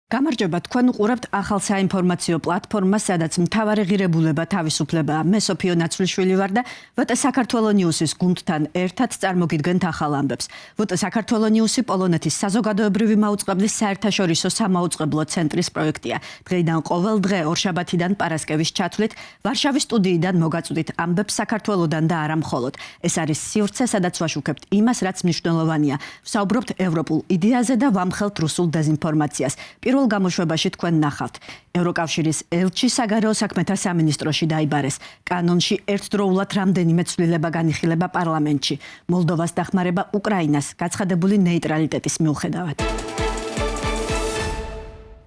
გამარჯობა, თქვენ უყურებთ ახალ საინფორმაციო პლატფორმას, სადაც მთავარი ღირებულება თავისუფლებაა. მე სოფიო ნაცვლიშვილი ვარ და ვტ საქართველოს ნიუსის გუნდთან ერთად წარმოგიდგენთ ახალ ამბებს. ვტ საქართველოს ნიუსი პოლონეთის საზოგადოებრივი მაუწყებლის საერთაშორისო სამაუწყებლო ცენტრის პროექტია. დღეიდან ყოველ დღე ორშაბათიდან პარასკევის ჩათვლით ვარშავის სტუდიიდან მოგაწვდით ამბებს საქართველოსდან და არა მხოლოდ. ეს არის სივრცე, სადაც ვაშუქებთ იმას, რაც მნიშვნელოვანია. ვსაუბრობთ ევროპულ იდეაზე და ვამხელთ რუსულ დეზინფორმაციას. გამოშვებაში თქვენ ნახავთ. ევროკავშირის ელჩი საგარეო საქმეთა სამინისტროში დაიბარეს. კანონში ერთდროულად რამდენიმე ცვლილება განიხილება პარლამენტში. მოლდოვას დახმარება უკრაინას გაცხადებული ნეიტრალიტეტის მიუხედავად.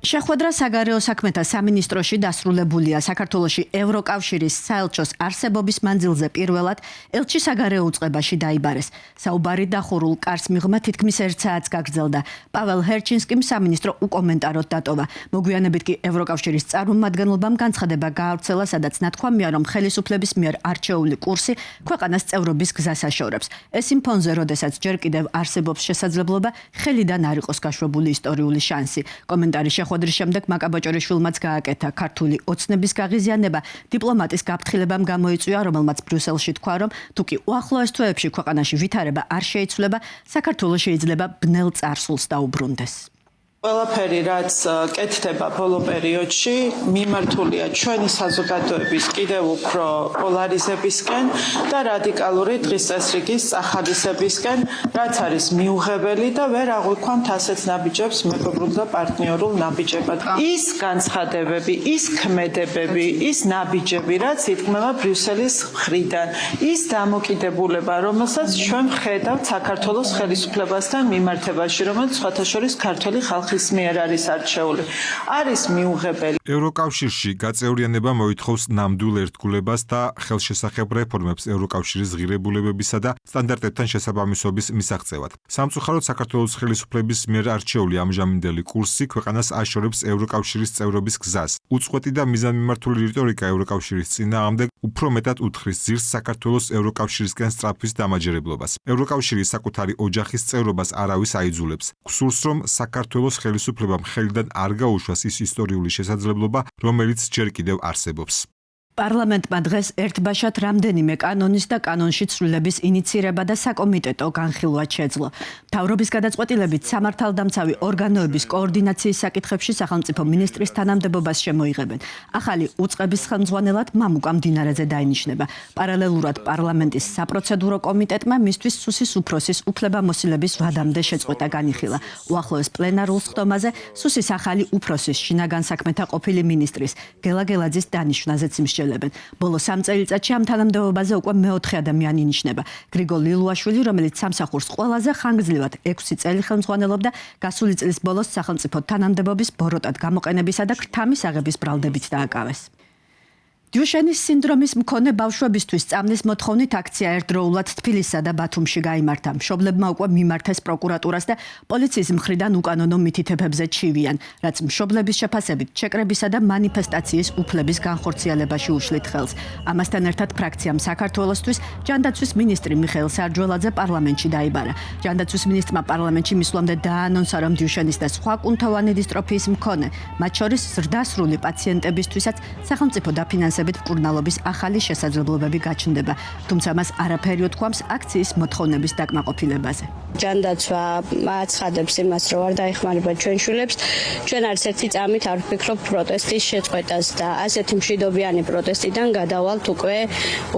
შეხვედრა საგარეო საქმეთა სამინისტროში დასრულებულია. საქართველოში ევროკავშირის საელჩოს არსებობის მანძილზე პირველად ელჩი საგარეო უწყებაში დაიბარეს. საუბარი დახურულ კარს მიღმა თითქმის 1 საათს გაგრძელდა. პაվել ჰერჩინსკიმ სამინისტრო უკომენტაროდ დატოვა. მოგვიანებით კი ევროკავშირის წარმომადგენლობამ განცხადება გაავრცელა, სადაც ნათქვამია, რომ ხელისუფლების მიერ არჩეული კურსი ქვეყანას წევრობის გზას აშორებს. ეს იმ ფონზე, როდესაც ჯერ კიდევ არსებობს შესაძლებლობა ხელიდან არ იყოს გაშვებული ისტორიული შანსი. კომენტარი შეხვედრის შემდეგ მაკაბაჭორიშვილმაც გააკეთა. ქართული ოცნების გაღიზიანება დიპლომატის გაფრთხილებამ გამოიწვია, რომელმაც ბრიუსელში თქვა, რომ თუ კი უახლოეს თვეებში ქვეყანაში ვითარება არ შეიცვლება, საქართველოს შეიძლება ბნელ წარსულს დაუბრუნდეს. ყველაფერი, რაც კეთდება ბოლო პერიოდში, მიმართულია ჩვენი საზოგადოების კიდევ უფრო პოლარიზებისკენ და რადიკალური დღის წესრიგის წახადისებისკენ, რაც არის მიუღებელი და ვერ აღვიქვამთ ასეთ ნაბიჯებს მეგობრულ და პარტნიორულ ნაბიჯებად. ის განცხადებები, ის ქმედებები, ის ნაბიჯები, რაც იდგმება ბრიუსელის მხრიდან, ის დამოკიდებულება, რომელსაც ჩვენ ვხედავთ საქართველოს ხელისუფლებასთან მიმართებაში, რომელიც სხვათა შორის ქართველი ხალხი მიერ არის არჩეული. არის მიუღებელი. ევროკავშირში გაწევრიანება მოითხოვს ნამდვილ ერთგულებას და ხელშესახებ რეფორმებს ევროკავშირის ღირებულებებისა და სტანდარტებთან შესაბამისობის მისაღწევად. სამწუხაროდ საქართველოს ხელისუფლების მიერ არჩეული ამჟამინდელი კურსი ქვეყანას აშორებს ევროკავშირის წევრობის გზას. უწყვეტი და მიზანმიმართული რიტორიკა ევროკავშირის წინააღმდეგ უფრო მეტად უთხრის ძირს საქართველოს ევროკავშირისკენ სწრაფვის დამაჯერებლობას. ევროკავშირის საკუთარი ოჯახის წევრობას არავის აიძულებს. გსურს, რომ საქართველოს ხელისუფლებამ ხელიდან არ გაუშვას ის ისტორიული შესაძლებლობა, რომელიც ჯერ კიდევ არსებობს. პარლამენტმა დღეს ერთბაშად რამდენიმე კანონის და კანონში ცვლილების ინიცირება და საკომიტეტო განხილვა შეძლო. მთავრობის გადაწყვეტილებით სამართალდამცავი ორგანოების კოორდინაციის საკითხებში სახელმწიფო მინისტრის თანამდებობას შემოიღებენ. ახალი უწყების ხელმძღვანელად მამუკა მდინარეძე დაინიშნება. პარალელურად პარლამენტის საპროცედურო კომიტეტმა მისთვის სუსის უფროსის უფლებამოსილების ვადამდე შეწყვეტა განიხილა. უახლოეს პლენარულ სხდომაზე სუსის ახალი უფროსის შინაგან საქმეთა ყოფილი მინისტრის გელა გელაძის დანიშვნაზეც იმსჯელება. ბოლო 3 წელიწადში ამ თანამდებობაზე უკვე მეოთხე ადამიანი ინიშნება. გრიგოლ ლილუაშვილი, რომელიც სამსახურს ყველაზე ხანგრძლივად 6 წელი ხელმძღვანელობდა, გასული წლის ბოლოს სახელმწიფო თანამდებობის ბოროტად გამოყენებისა და ქრთამის აღების ბრალდებით დააკავეს. დიუშენის სინდრომის მქონე ბავშვებისთვის წამლის მოთხოვნით აქცია ერთდროულად თბილისსა და ბათუმში გაიმართა. მშობლებმა უკვე მიმართეს პროკურატურას და პოლიციის მხრიდან უკანონო მითითებებზე ჩივიან, რაც მშობლების შეფასებით შეკრებისა და მანიფესტაციის უფლების განხორციელებაში უშლით ხელს. ამასთან ერთად ფრაქციამ საქართველოსთვის ჯანდაცვის მინისტრი მიხეილ სარჯველაძე პარლამენტში დაიბარა. ჯანდაცვის მინისტრმა პარლამენტში მისვლამდე დაანონსა, რომ დიუშენის და სხვა კუნთოვანი დისტროფიის მქონე, მათ შორის ზრდასრული პაციენტებისთვისაც სახელმწიფო დაფინანსებით მკურნალობის ახალი შესაძლებლობები გაჩნდება. თუმცა მას არაფერი უთქვამს აქციის მოთხოვნების დაკმაყოფილებაზე. ჯანდაცვა აცხადებს იმას, რომ არ დაეხმარება ჩვენ შვილებს. ჩვენ არც ერთი წამით არ ვფიქრობ პროტესტის შეწყვეტას და ასეთი მშვიდობიანი პროტესტიდან გადავალთ უკვე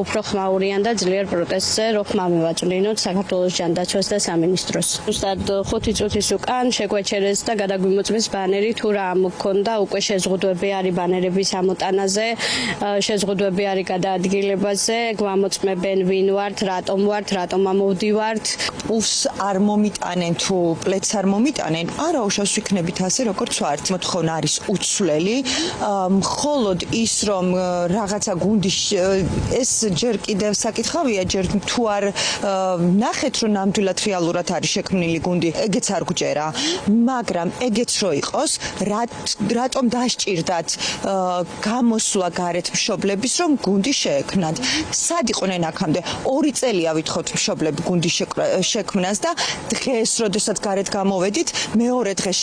უფრო ხმაურიან და ძლიერ პროტესტზე, რო ხმა მივაწვდინოთ საქართველოს ჯანდაცვას და სამინისტროს. ზუსტად 5 წუთის უკან შეგვეჩერეს და გადაგვიმოწმეს ბანერი, თუ რა მქონდა უკვე შეზღუდვები არის ბანერების ამოტანაზე. შეზღუდვები არის გადაადგილებაზე, გვამოწმებენ ვინ ვართ, რატომ ამოვდივართ. პულს არ მომიტანენ თუ პლეც არ მომიტანენ, არა უშავს ვიქნებით ასე, როგორც ვართ. მოთხოვნა არის უცვლელი, მხოლოდ ის, რომ რაღაცა გუნდი ეს ჯერ კიდევ საკითხავია, ჯერ თუ არ ნახეთ, რომ ნამდვილად რეალურად არის შექმნილი გუნდი, ეგეც არ გვჯერა, მაგრამ ეგეც რო იყოს, რატომ დასჭირდათ გამოსვლა გარეთ მშობლების, რომ გუნდი შეექმნათ. სად იყვნენ აქამდე? 2 წელია ვითხოვთ მშობლები გუნდის შექმნას და დღეს, როდესაც გარეთ გამოვედით, მეორე დღეს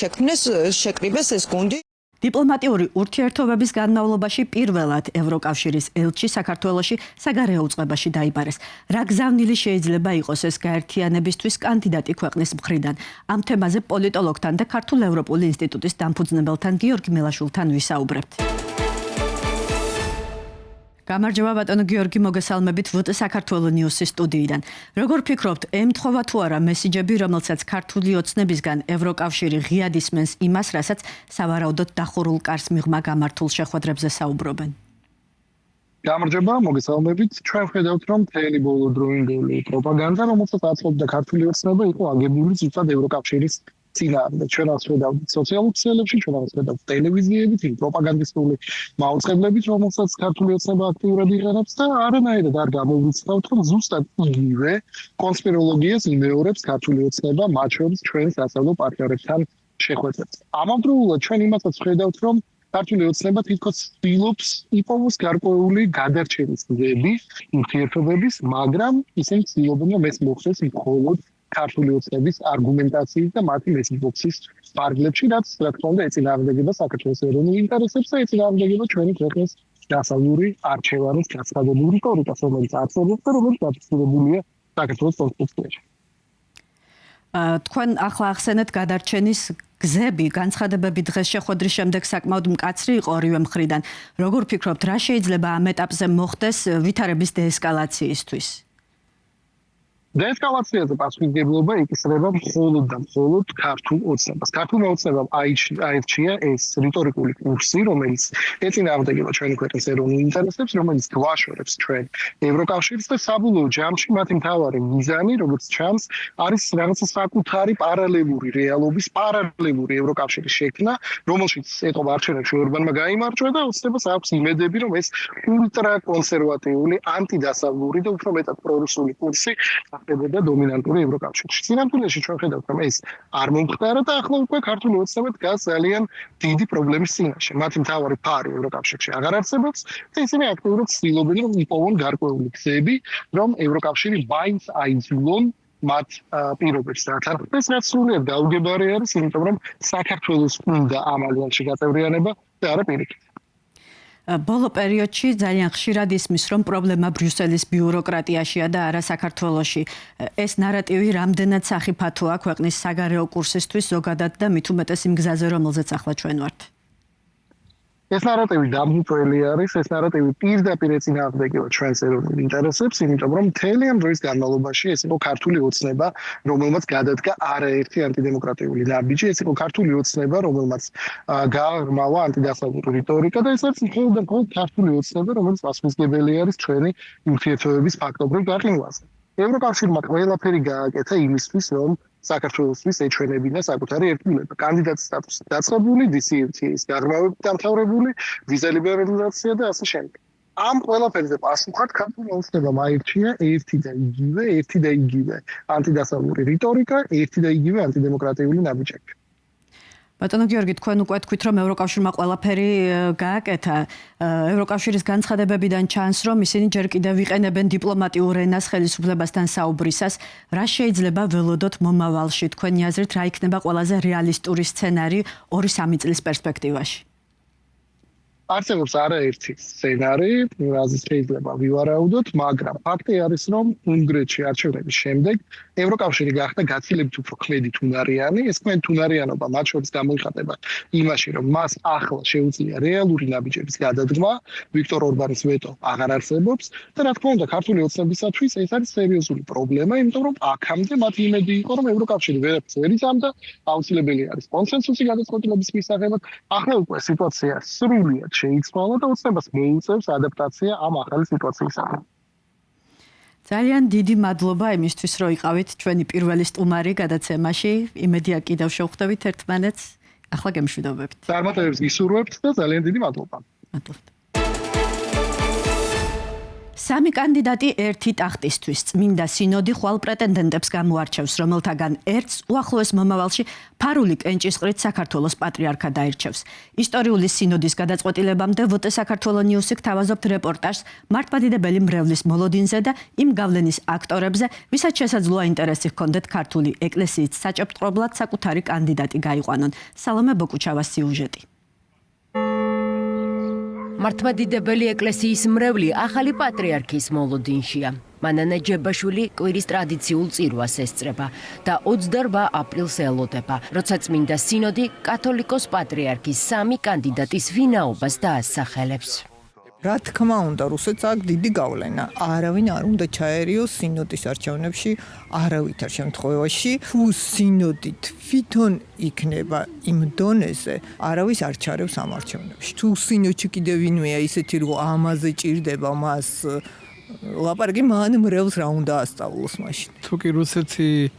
შეკრიბეს ეს გუნდი. დიპლომატიური ურთიერთობების განმავლობაში პირველად ევროკავშირის ელჩი საქართველოში საგარეო უწყებაში დაიბარეს. რა გზავნილი შეიძლება იყოს ეს გაერთიანებისთვის კანდიდატი ქვეყნის მხრიდან? ამ თემაზე პოლიტოლოგთან და ქართულ-ევროპული ინსტიტუტის დამფუძნებელთან გიორგი მელაშვილთან ვისაუბრებთ. გამარჯობა ბატონო გიორგი, მოგესალმებით ვუტ საქართველოს ნიუსის სტუდიიდან. როგორ ფიქრობთ, ემთხოვა თუ არა მესიჯები, რომელსაც ქართული ოცნებისგან ევროკავშირი ღიად ისმენს იმას, რასაც სავარაუდოდ დახურულ კარს მიღმა გამართულ შეხვედრებზე საუბრობენ? გამარჯობა, მოგესალმებით. ჩვენ ვხედავთ, რომ მთელი ბოლოდროინდელი პროპაგანდა, რომელსაც აწყობდა ქართული ოცნება, იყო აგებული ზუსტად ევროკავშირის წინააღმდეგ. ჩვენ azt ვხედავთ სოციალურ ქსელებში, ჩვენ azt ვხედავთ ტელევიზიებით, პროპაგანდისტული მაუწყებლებით, რომელსაც ქართული ოცნება აქტიურად იყენებს და არანაირად არ გამოგვიცხავთ, რომ ზუსტად იგივე კონსპიროლოგიას იმეორებს ქართული ოცნება, მათ შორის ჩვენ სასწავლო პარტნიორებთან შეხვედრებს. ამავდროულად ჩვენ იმასაც ვხედავთ, რომ ქართული ოცნება თითქოს ცდილობს იპოვოს გარკვეული გადარჩენის გზები ურთიერთობების, მაგრამ ისინი ცდილობენ, რომ ეს მოხდეს მხოლოდ ქართული ოცნების არგუმენტაციით და მათი მესიჯების ფარგლებში, რაც რა თქმა უნდა ეწინააღმდეგება საქართველოს ეროვნულ ინტერესებს და ეწინააღმდეგება ჩვენი ქვეყნის დასავლური არჩევანის განსხვავებული რიტორიკას, რომელიც არსებობს და რომელიც დაფიქსირებულია საქართველოს კონსტიტუციაში. თქვენ ახლა ახსენეთ გადარჩენის გზები, განცხადებები დღეს შეხვედრის შემდეგ საკმაოდ მკაცრი იყო ორივე მხრიდან. როგორ ფიქრობთ, რა შეიძლება ამ ეტაპზე მოხდეს ვითარების დეესკალაციისთვის? დეესკალაციაზე პასუხისმგებლობა იკისრება მხოლოდ და მხოლოდ ქართულ ოცნებას. ქართულმა ოცნებამ აირჩია ეს რიტორიკული კურსი, რომელიც ეწინააღმდეგება ჩვენი ქვეყნის ეროვნულ ინტერესებს, რომელიც გვაშორებს ჩვენ ევროკავშირს და საბოლოო ჯამში მათი მთავარი მიზანი, როგორც ჩანს, არის რაღაცა საკუთარი პარალელური რეალობის, პარალელური ევროკავშირის შექმნა, რომელშიც ეტყობა არჩევნებში ორბანმა გაიმარჯვა და ოცნებას აქვს იმედები, რომ ეს ულტრაკონსერვატიული, ანტიდასავლური და უფრო მეტად პრორუსული კურსი ხდება დომინანტური ევროკავშირში. სინამდვილეში ჩვენ ხედავთ, რომ ეს არ მომხდარა და ახლა უკვე ქართული ოცნება დგას ძალიან დიდი პრობლემის წინაშე. მათი მთავარი ფარი ევროკავშირში აღარ არსებობს და ისინი აქტიურად ცდილობენ, რომ იპოვონ გარკვეული გზები, რომ ევროკავშირი მაინც აიძულონ მათ პირობებს დათანხმდეს, რაც სრულიად გაუგებარი არის, იმიტომ რომ საქართველოს უნდა ამ ალიანსში გაწევრიანება და არა პირიქით. ბოლო პერიოდში ძალიან ხშირად ისმის, რომ პრობლემა ბრიუსელის ბიუროკრატიაშია და არა საქართველოში. ეს ნარატივი რამდენად სახიფათოა ქვეყნის საგარეო კურსისთვის ზოგადად და მით უმეტეს იმ გზაზე, რომელზეც ახლა ჩვენ ვართ. ეს ნარატივი დამღუპველი არის, ეს ნარატივი პირდაპირ ეწინააღმდეგება ჩვენს ეროვნულ ინტერესებს, იმიტომ რომ მთელი ამ დროის განმავლობაში ეს იყო ქართული ოცნება, რომელმაც გადადგა არაერთი ანტიდემოკრატიული ნაბიჯი, ეს იყო ქართული ოცნება, რომელმაც გააღრმავა ანტიდასავლური რიტორიკა და ეს არის მხოლოდ და მხოლოდ ქართული ოცნება, რომელიც პასუხისმგებელი არის ჩვენი ურთიერთობების ფაქტობრივ გაყინვაზე. ევროკავშირმა ყველაფერი გააკეთა იმისთვის, რომ საქართველოსთვის ეჩვენებინა საკუთარი ერთგულება. კანდიდატის სტატუსი დაწყებული, DCFTA-ის გაღრმავებით დამთავრებული, ვიზა ლიბერალიზაცია და ასე შემდეგ. ამ ყველაფერზე პასუხად ქართულმა ოცნებამ აირჩია ერთი და იგივე ანტიდასავლური რიტორიკა, ერთი და იგივე ანტიდემოკრატიული ნაბიჯები. ბატონო გიორგი, თქვენ უკვე თქვით, რომ ევროკავშირმა ყველაფერი გააკეთა. ევროკავშირის განცხადებებიდან ჩანს, რომ ისინი ჯერ კიდევ ვიყენებენ დიპლომატიურ ენას ხელისუფლებასთან საუბრისას. რა შეიძლება ველოდოთ მომავალში? თქვენი აზრით, რა იქნება ყველაზე რეალისტური სცენარი 2-3 წლის პერსპექტივაში? არსებობს არაერთი სცენარი, რაზეც შეიძლება ვივარაუდოთ, მაგრამ ფაქტი არის, რომ უნგრეთში არჩევნების შემდეგ ევროკავშირი გახდა გაცილებით უფრო ქმედით უნარიანი. ეს ქმედით უნარიანობა მათ შორის გამოიხატება იმაში, რომ მას ახლა შეუძლია რეალური ნაბიჯების გადადგმა, ვიქტორ ორბანის ვეტო აღარ არსებობს და რა თქმა უნდა, ქართული ოცნებისათვის ეს არის სერიოზული პრობლემა, იმიტომ რომ აქამდე მათ იმედი იყო, რომ ევროკავშირი ვერაფერს ვერ იცავდა, აუცილებელი არის კონსენსუსი გადაწყვეტილების მისაღებად. ახლა უკვე სიტუაცია სრულიად შეიცვალა და ოცნებას მოუწევს ადაპტაცია ამ ახალი სიტუაციისაგან. ძალიან დიდი მადლობა იმისთვის, რომ იყავით ჩვენი პირველი სტუმარი გადაცემაში. იმედია კიდევ შევხვდებით ერთმანეთს. ახლა გემშვიდობებით. წარმატებებს გისურვებთ და ძალიან დიდი მადლობა. მადლობა. სამი კანდიდატი ერთი ტახტისთვის წმინდა სინოდი ხვალ პრეტენდენტებს გამოარჩევს, რომელთაგან ერთს უახლოეს მომავალში ფარული კენჭისყრით საქართველოს პატრიარქად აირჩევს. ისტორიული სინოდის გადაწყვეტილებამდე ვოტე საქართველოს ნიუსი გთავაზობთ რეპორტაჟს მართლმადიდებელი მრევლის მოლოდინზე და იმ გავლენის აქტორებზე, ვისაც შესაძლოა ინტერესი ჰქონდეთ ქართული ეკლესიის საჭეპტყრობლად საკუთარი კანდიდატი გაიყვანონ. სალომე ბოკუჩავას სიუჟეტი. მართლმადიდებელი ეკლესიის მრევლი ახალი პატრიარქის მოლოდინშია. მანანა ჯებაშვილი კვირის ტრადიციულ წირვას ესწრება და 28 აპრილს ელოდება, როცა წმინდა სინოდი კათოლიკოს პატრიარქის სამი კანდიდატის ვინაობას დაასახელებს. რა თქმა უნდა, რუსეთს აქვს დიდი გავლენა. არავინ არ უნდა ჩაერიოს სინოდის არჩევნებში, არავითარ შემთხვევაში. თუ სინოდი თვითონ იქნება იმ დონეზე, არავის არ ჩარევს ამ არჩევნებში. თუ სინოდში კიდევ ვინმეა ისეთი, რომ ამაზე ჭირდება მას ლაპარაკი, მან მრევლს რა უნდა ასწავლოს მაშინ. თუ კი რუსეთი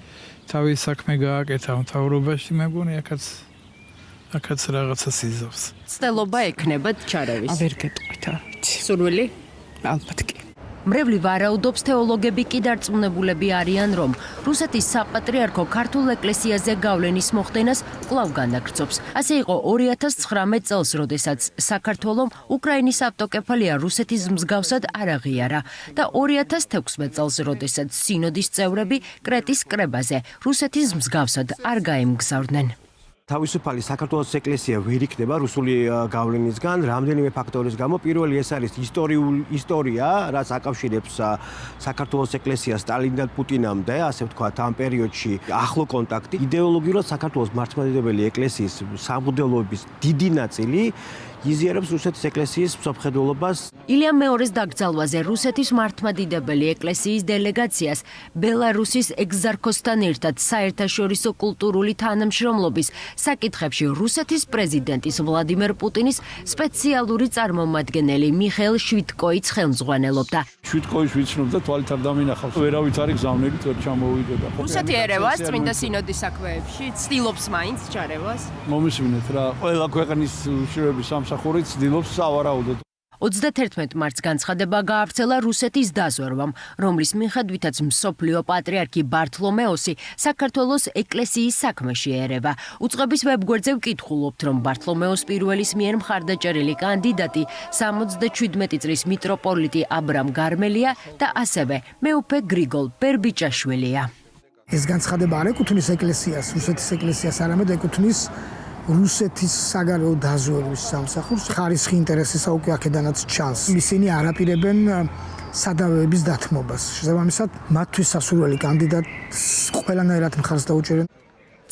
თავის საქმე გააკეთა მთავრობაში, მე მგონი აქაც რაღაცა სიზავს. ცდელობა ექნებათ ჩარევის. ვერ გეტყვით რა. სურვილი? ალბათ კი. მრევლი ვარაუდობს, თეოლოგები კი დარწმუნებულები არიან, რომ რუსეთის საპატრიარქო ქართულ ეკლესიაზე გავლენის მოხდენას კვლავ განაგრძობს. ასე იყო 2019 წელს, როდესაც საქართველომ უკრაინის ავტოკეფალია რუსეთის მსგავსად არ აღიარა და 2016 წელს, როდესაც სინოდის წევრები კრეტის კრებაზე რუსეთის მსგავსად არ გაემგზავრნენ. თავისუფალი საქართველოს ეკლესია ვერ იქნება რუსული გავლენისგან, რამდენიმე ფაქტორის გამო. პირველი ეს არის ისტორია, რაც აკავშირებს საქართველოს ეკლესიას სტალინიდან პუტინამდე, ასე ვთქვათ, ამ პერიოდში ახლო კონტაქტი. იდეოლოგიურად საქართველოს მართლმადიდებელი ეკლესიის სამღვდელოების დიდი ნაწილი იზიარებს რუსეთის ეკლესიის მსოფლმხედველობას. ილია მეორის დაკრძალვაზე რუსეთის მართლმადიდებელი ეკლესიის დელეგაციას ბელარუსის ეგზარქოსთან ერთად საერთაშორისო კულტურული თანამშრომლობის საკითხებში რუსეთის პრეზიდენტის ვლადიმერ პუტინის სპეციალური წარმომადგენელი მიხეილ შვიტკოიც ხელმძღვანელობდა. შვიტკოიც ვიცნობ და თვალით არ დამინახავს. ვერავით არის გზავნებით ვერ ჩამოვიდოდა. რუსეთი ერევას წმინდა სინოდის საქმეებში, ცდილობს მაინც ჩარევას. მომისმინეთ რა, ყველა ქვეყნის უშუალოდ სამსახური ცდილობს სავარაუდოდ. 31 მარტს განცხადება გაავრცელა რუსეთის დაზვერვამ, რომლის მიხედვითაც მსოფლიო პატრიარქი ბართლომეოსი საქართველოს ეკლესიის საქმეში ერევა. უწყების ვებგვერდზე ვკითხულობთ, რომ ბართლომეოს პირველის მიერ მხარდაჭერილი კანდიდატი 77 წლის მიტროპოლიტი აბრამ გარმელია და ასევე მეუფე გრიგოლ ბერბიჭაშვილია. ეს განცხადება არ ეკუთვნის ეკლესიას, რუსეთის ეკლესიას, არამედ ეკუთვნის რუსეთის საგარეო დაზვერვის სამსახურს. ხარისხი ინტერესისა უკვე აქედანაც ჩანს. ისინი არაპირებენ სადავეების დათმობას. შესაბამისად, მათთვის სასურველი კანდიდატს ყველანაირად მხარს დაუჭერენ.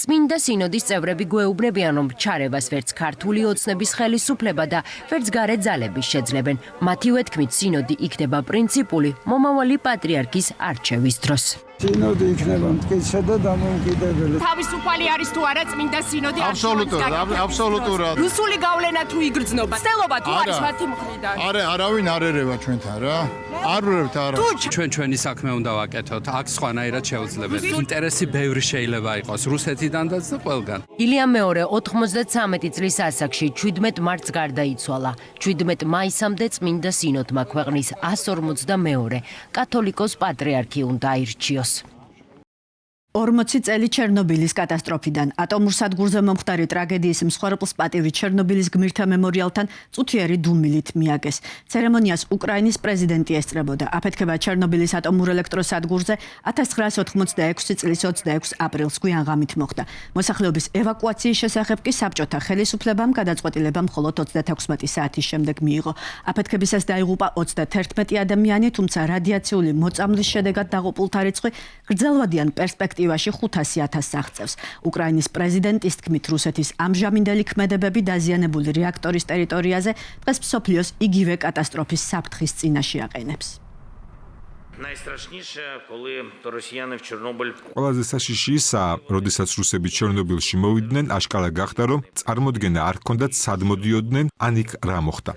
წმინდა სინოდის წევრები გვეუბნებიან, რომ ჩარევას ვერც ქართული ოცნების ხელისუფლება და ვერც გარე ძალები შეძლებენ. მათივე თქმით, სინოდი იქნება პრინციპული მომავალი პატრიარქის არჩევის დროს. სინოდი იქნება მტკიცე და დამოუკიდებელი. თავისუფალი არის თუ არა წმინდა სინოდი? აბსოლუტურად. რუსული გავლენა თუ იგრძნობა? ცდელობა თუ არის მათი მხრიდან? არავინ არ ერევა ჩვენთან რა. არ ვერებთ არა. ჩვენი საქმე უნდა ვაკეთოთ. აქ სხვანაირად შეუძლებელია. ინტერესი ბევრი შეიძლება იყოს რუსეთიდანაც და ყველგან. ილია მეორე 93 წლის ასაკში 17 მარტს გარდაიცვალა. 17 მაისამდე წმინდა სინოდმა ქვეყნის 152 კათოლიკოს პატრიარქი უნდა აირჩიოს. 40 წელი ჩერნობილის კატასტროფიდან ატომურ სადგურზე მომხდარი ტრაგედიის მსხვერპლს პატივი ჩერნობილის გმირთა მემორიალთან წუთიერი დუმილით მიაგეს. ცერემონიას უკრაინის პრეზიდენტი ესწრებოდა. აფეთქება ჩერნობილის ატომურ ელექტროსადგურზე 1986 წლის 26 აპრილს გვიანღამით მოხდა. მოსახლეობის ევაკუაციის შესახებ კი საბჭოთა ხელისუფლებამ გადაწყვეტილება მხოლოდ 36 საათის შემდეგ მიიღო. აფეთქებისას დაიღუპა 31 ადამიანი, თუმცა რადიაციული მოწამვლის შედეგად დაღუპულთა რიცხვი გრძელვადიან პერსპექტივაში 500,000 აღწევს. უკრაინის პრეზიდენტის თქმით, რუსეთის ამჟამინდელი ქმედებები დაზიანებული რეაქტორის ტერიტორიაზე დღეს მსოფლიოს იგივე კატასტროფის საფრთხის წინაშე აყენებს. ყველაზე საშიში ისაა, როდესაც რუსები ჩერნობილში მოვიდნენ, აშკარა გახდა, რომ წარმოდგენა არ ჰქონდათ სად მოდიოდნენ, ან იქ რა მოხდა.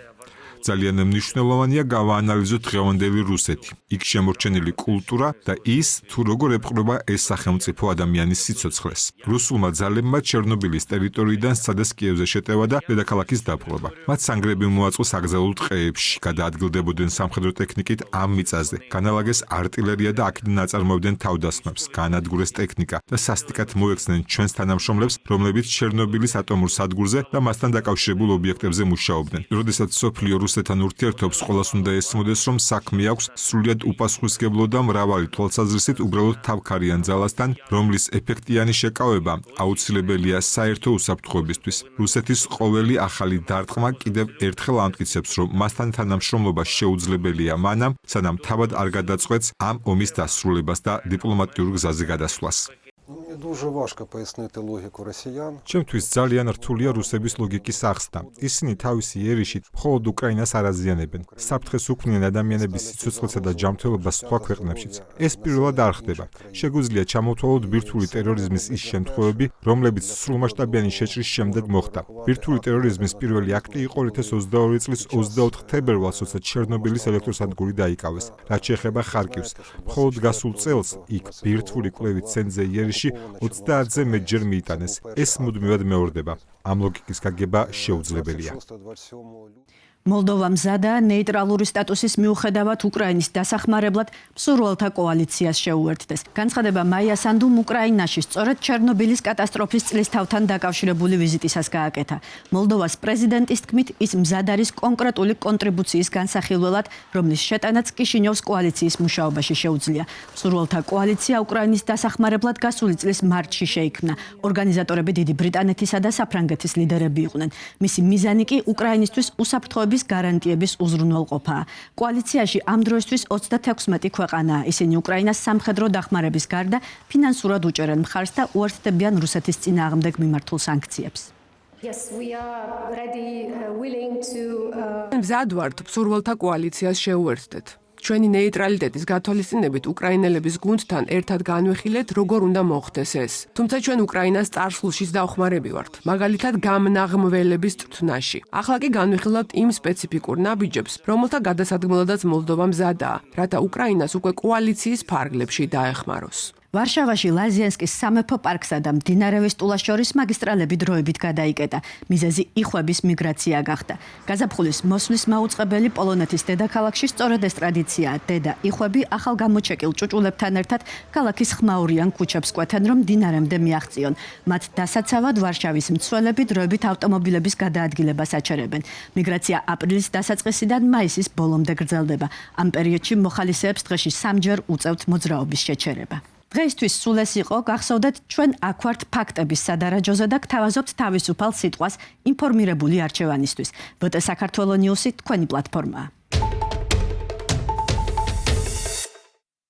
ძალიან მნიშვნელოვანია გავაანალიზოთ დღევანდელი რუსეთი, იქ შემორჩენილი კულტურა და ის, თუ როგორ ეპყრობა ეს სახელმწიფო ადამიანის სიცოცხლეს. რუსულმა ძალებმა ჩერნობილის ტერიტორიიდან სადაც კიევზე შეტევა და დედაქალაქის დაპყრობა. მათ სანგრები მოაწყო საგზავნილ ტყეებში, გადაადგილდებოდნენ სამხედრო ტექნიკით ამ მიწაზე. განალაგეს артиლერია და აქედან აწარმოებდნენ თავდასხმებს, განადგურეს ტექნიკა და სასტიკად მოექცნენ ჩვენს თანამშრომლებს, რომლებიც ჩერნობილის ატომურ სადგურზე და მასთან დაკავშირებულ ობიექტებზე მუშაობდნენ. როდესაც სოფლიო რუსეთთან ურთიერთობს, ყველას უნდა ესმოდეს, რომ საქმე აქვს სრულიად უპასუხისმგებლო და მრავალი თვალსაზრისით უბრალოდ თავქარიან ძალასთან, რომლის ეფექტიანი შეკავება აუცილებელია საერთო უსაფრთხოებისთვის. რუსეთის ყოველი ახალი დარტყმა კიდევ ერთხელ ამტკიცებს, რომ მასთან თანამშრომლობა შეუძლებელია მანამ, სანამ თავად არ გადაწყვეტს ამ ომის დასრულებას და დიპლომატიურ გზაზე გადასვლას. ჩემთვის ძალიან რთულია რუსების ლოგიკის ახსნა. ისინი თავისი ერიშით მხოლოდ უკრაინას არ აზიანებენ. საფრთხეს უქმნიან ადამიანების სიცოცხლესა და ჯანმრთელობას სხვა ქვეყნებშიც. ეს პირველად არ ხდება. შეგვიძლია ჩამოვთვალოთ ბირთვული ტერორიზმის ის შემთხვევები, რომლებიც სრულმასშტაბიანი შეჭრის შემდეგ მოხდა. ბირთვული ტერორიზმის პირველი აქტი იყო 2022 წლის 24 თებერვალს, როცა ჩერნობილის ელექტროსადგური დაიკავეს. რაც შეეხება ხარკივს, მხოლოდ გასულ წელს იქ ბირთვული კვლევით ცენტრზე იერიში 30-ზე მეტჯერ მიიტანეს. ეს მუდმივად მეორდება. ამ ლოგიკის გაგება შეუძლებელია. მოლდოვა მზადაა ნეიტრალური სტატუსის მიუხედავად უკრაინის დასახმარებლად მსურველთა კოალიციას შეუერთდეს. განცხადება მაია სანდუმ უკრაინაში სწორედ ჩერნობილის კატასტროფის წლისთავთან დაკავშირებული ვიზიტისას გააკეთა. მოლდოვას პრეზიდენტის თქმით, ის მზად არის კონკრეტული კონტრიბუციის განსახილველად, რომლის შეტანაც კიშინიოვს კოალიციის მუშაობაში შეუძლია. მსურველთა კოალიცია უკრაინის დასახმარებლად გასული წლის მარტში შეიქმნა. ორგანიზატორები დიდი ბრიტანეთისა და საფრანგეთის ლიდერები იყვნენ. მისი მიზანი კი უკრაინისთვის უსაფრთხოების გარანტიების უზრუნველყოფაა. კოალიციაში ამ დროისთვის 36 ქვეყანაა. ისინი უკრაინას სამხედრო დახმარების გარდა ფინანსურად უჭერენ მხარს და უერთდებიან რუსეთის წინააღმდეგ მიმართულ სანქციებს. მზად ვართ მსურველთა კოალიციას შეუერთდეთ. ჩვენი ნეიტრალიტეტის გათვალისწინებით უკრაინელების გუნდთან ერთად განვიხილეთ, როგორ უნდა მოხდეს ეს. თუმცა ჩვენ უკრაინას წარსულშიც დავხმარები ვართ, მაგალითად გამნაღმველების წვრთნაში. ახლა კი განვიხილავთ იმ სპეციფიკურ ნაბიჯებს, რომელთა გადასადგმელადაც მოლდოვა მზადაა, რათა უკრაინას უკვე კოალიციის ფარგლებში დაეხმაროს. ვარშავაში ლაზიანსკის სამეფო პარკსა და მდინარე ვისტულას შორის მაგისტრალები დროებით გადაიკეტა. მიზეზი იხვების მიგრაცია გახდა. გაზაფხულის მოსვლის მაუწყებელი პოლონეთის დედაქალაქში სწორედ ეს ტრადიციაა. დედა იხვები ახალ გამოჩეკილ ჭუჭულებთან ერთად ქალაქის ხმაურიან ქუჩებს კვეთენ, რომ მდინარემდე მიაღწიონ. მათ დასაცავად ვარშავის მცველები დროებით ავტომობილების გადაადგილებას აჩერებენ. მიგრაცია აპრილის დასაწყისიდან მაისის ბოლომდე გრძელდება. ამ პერიოდში მოხალისეებს დღეში 3 ჯერ უწევთ მოძრაობის შეჩერება. დღეისთვის სულ ეს იყო, გახსოვდეთ, ჩვენ აქ ვართ ფაქტების სადარაჯოზე და გთავაზობთ თავისუფალ სიტყვას ინფორმირებული არჩევანისთვის. BT საქართველოს ნიუსი თქვენი პლატფორმაა.